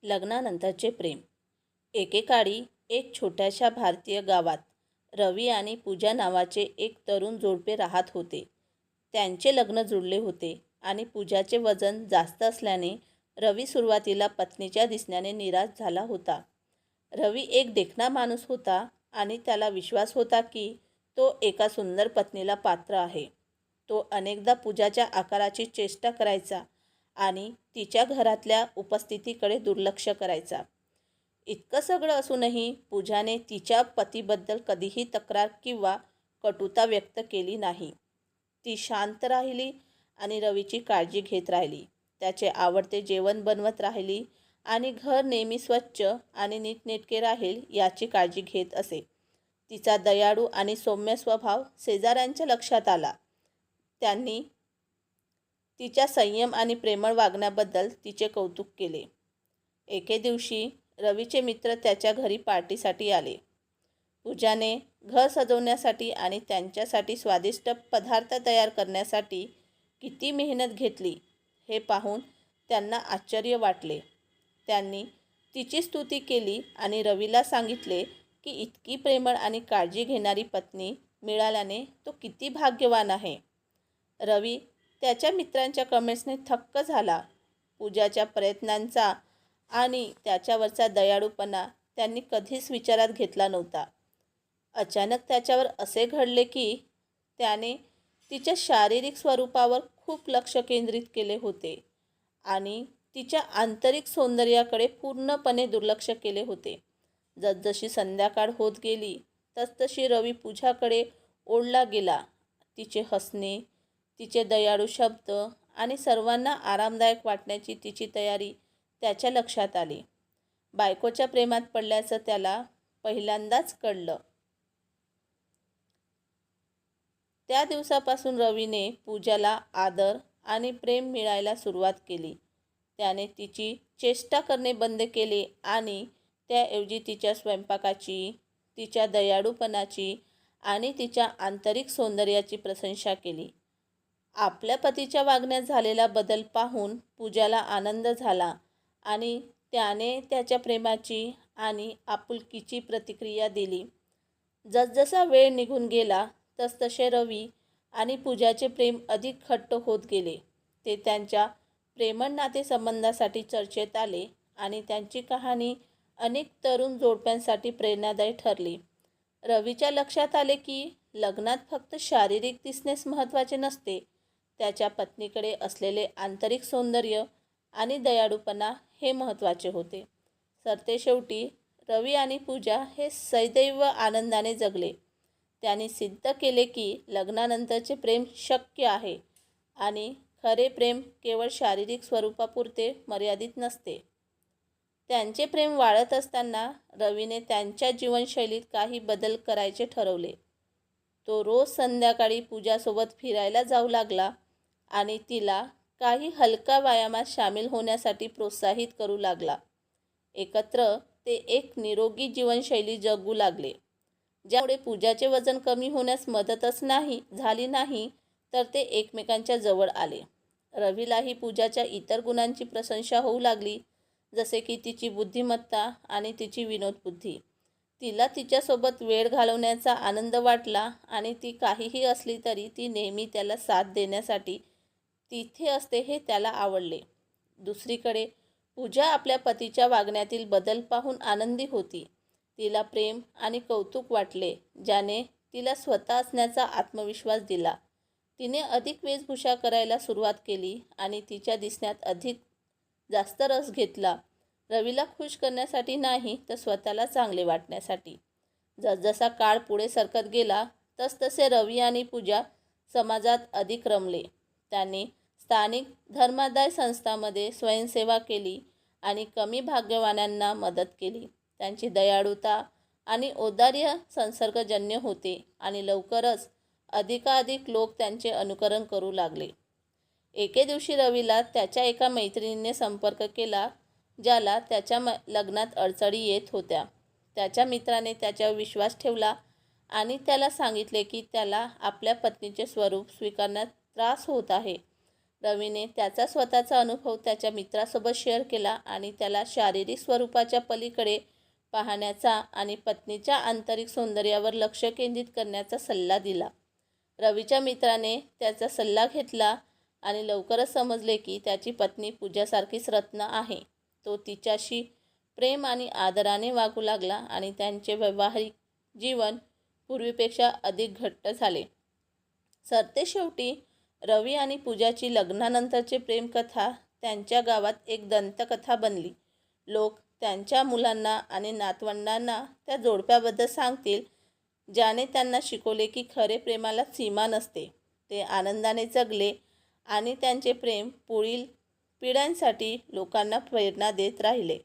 लग्नानंतरचे प्रेम. एकेकाळी एक छोट्याशा भारतीय गावात रवी आणि पूजा नावाचे एक तरुण जोडपे राहत होते. त्यांचे लग्न जुळले होते आणि पूजाचे वजन जास्त असल्याने रवी सुरुवातीला पत्नीच्या दिसण्याने निराश झाला होता. रवी एक देखणा माणूस होता आणि त्याला विश्वास होता की तो एका सुंदर पत्नीला पात्र आहे. तो अनेकदा पूजाच्या आकाराची चेष्टा करायचा आणि तिच्या घरातल्या उपस्थितीकडे दुर्लक्ष करायचा. इतकं सगळं असूनही पूजाने तिच्या पतीबद्दल कधीही तक्रार किंवा कटुता व्यक्त केली नाही. ती शांत राहिली आणि रवीची काळजी घेत राहिली. त्याचे आवडते जेवण बनवत राहिली आणि घर नेहमी स्वच्छ आणि नीटनेटके राहील याची काळजी घेत असे. तिचा दयाळू आणि सौम्य स्वभाव शेजाऱ्यांच्या लक्षात आला. त्यांनी तिच्या संयम आणि प्रेमळ वागण्याबद्दल तिचे कौतुक केले. एके दिवशी रवीचे मित्र त्याच्या घरी पार्टीसाठी आले. पूजाने घर सजवण्यासाठी आणि त्यांच्यासाठी स्वादिष्ट पदार्थ तयार करण्यासाठी किती मेहनत घेतली हे पाहून त्यांना आश्चर्य वाटले. त्यांनी तिची स्तुती केली आणि रवीला सांगितले की इतकी प्रेमळ आणि काळजी घेणारी पत्नी मिळाल्याने तो किती भाग्यवान आहे. रवी त्याच्या मित्रांच्या कमेंट्सने थक्क झाला. पूजाच्या प्रयत्नांचा आणि त्याच्यावरचा दयाळूपणा त्यांनी कधीच विचारात घेतला नव्हता. अचानक त्याच्यावर असे घडले की त्याने तिच्या शारीरिक स्वरूपावर खूप लक्ष केंद्रित केले होते आणि तिच्या आंतरिक सौंदर्याकडे पूर्णपणे दुर्लक्ष केले होते. जसजशी संध्याकाळ होत गेली तसतशी रवी पूजाकडे ओढला गेला. तिचे हसणे, तिचे दयाळू शब्द आणि सर्वांना आरामदायक वाटण्याची तिची तयारी त्याच्या लक्षात आली. बायकोच्या प्रेमात पडल्याचं त्याला पहिल्यांदाच कळलं. त्या दिवसापासून रवीने पूजाला आदर आणि प्रेम मिळायला सुरुवात केली. त्याने तिची चेष्टा करणे बंद केले आणि त्याऐवजी तिच्या स्वयंपाकाची, तिच्या दयाळूपणाची आणि तिच्या आंतरिक सौंदर्याची प्रशंसा केली. आपल्या पतीच्या वागण्यात झालेला बदल पाहून पूजाला आनंद झाला आणि त्याने त्याच्या प्रेमाची आणि आपुलकीची प्रतिक्रिया दिली. जसजसा वेळ निघून गेला तसतसे रवी आणि पूजाचे प्रेम अधिक घट्ट होत गेले. ते त्यांच्या प्रेमळ नातेसंबंधासाठी चर्चेत आले आणि त्यांची कहाणी अनेक तरुण जोडप्यांसाठी प्रेरणादायी ठरली. रवीच्या लक्षात आले की लग्नात फक्त शारीरिक दिसणेच महत्त्वाचे नसते, त्याच्या पत्नीकडे असलेले आंतरिक सौंदर्य आणि दयाळूपणा हे महत्त्वाचे होते. सरतेशेवटी रवी आणि पूजा हे सदैव आनंदाने जगले. त्यांनी सिद्ध केले की लग्नानंतरचे प्रेम शक्य आहे आणि खरे प्रेम केवळ शारीरिक स्वरूपापुरते मर्यादित नसते. त्यांचे प्रेम वाढत असताना रवीने त्यांच्या जीवनशैलीत काही बदल करायचे ठरवले. तो रोज संध्याकाळी पूजासोबत फिरायला जाऊ लागला आणि तिला काही हलका व्यायामात सामील होण्यासाठी प्रोत्साहित करू लागला. एकत्र ते एक निरोगी जीवनशैली जगू लागले, ज्यामुळे पूजाचे वजन कमी होण्यास मदतच झाली नाही तर ते एकमेकांच्या जवळ आले. रवीलाही पूजाच्या इतर गुणांची प्रशंसा होऊ लागली, जसे की तिची बुद्धिमत्ता आणि तिची विनोदबुद्धी. तिला तिच्यासोबत वेळ घालवण्याचा आनंद वाटला आणि ती काहीही असली तरी ती नेहमी त्याला साथ देण्यासाठी तिथे असते हे त्याला आवडले. दुसरीकडे पूजा आपल्या पतीच्या वागण्यातील बदल पाहून आनंदी होती. तिला प्रेम आणि कौतुक वाटले, ज्याने तिला स्वतः असण्याचा आत्मविश्वास दिला. तिने अधिक वेशभूषा करायला सुरुवात केली आणि तिच्या दिसण्यात अधिक जास्त रस घेतला. रवीला खुश करण्यासाठी नाही तर स्वतःला चांगले वाटण्यासाठी. जसजसा काळ पुढे सरकत गेला तसतसे रवी आणि पूजा समाजात अधिक रमले. त्यांनी स्थानिक धर्मादाय संस्थांमध्ये स्वयंसेवा केली आणि कमी भाग्यवानांना मदत केली. त्यांची दयाळूता आणि औदार्य संसर्गजन्य होते आणि लवकरच अधिकाधिक लोक त्यांचे अनुकरण करू लागले. एके दिवशी रवीला त्याच्या एका मैत्रिणीने संपर्क केला, ज्याला त्याच्या लग्नात अडचणी येत होत्या. त्याच्या मित्राने त्याच्यावर विश्वास ठेवला आणि त्याला सांगितले की त्याला आपल्या पत्नीचे स्वरूप स्वीकारण्यात त्रास होत आहे. रवीने त्याचा स्वतःचा अनुभव त्याच्या मित्रासोबत शेअर केला आणि त्याला शारीरिक स्वरूपाच्या पलीकडे पाहण्याचा आणि पत्नीच्या आंतरिक सौंदर्यावर लक्ष केंद्रित करण्याचा सल्ला दिला. रवीच्या मित्राने त्याचा सल्ला घेतला आणि लवकरच समजले की त्याची पत्नी पूजासारखीच रत्न आहे. तो तिच्याशी प्रेम आणि आदराने वागू लागला आणि त्यांचे वैवाहिक जीवन पूर्वीपेक्षा अधिक घट्ट झाले. सरतेशेवटी रवी आणि पूजाची लग्नानंतरची प्रेमकथा त्यांच्या गावात एक दंतकथा बनली. लोक त्यांच्या मुलांना आणि नातवंडांना त्या जोडप्याबद्दल सांगतील, ज्याने त्यांना शिकवले की खरे प्रेमाला सीमा नसते. ते आनंदाने जगले आणि त्यांचे प्रेम पुढील पिढ्यांसाठी लोकांना प्रेरणा देत राहिले.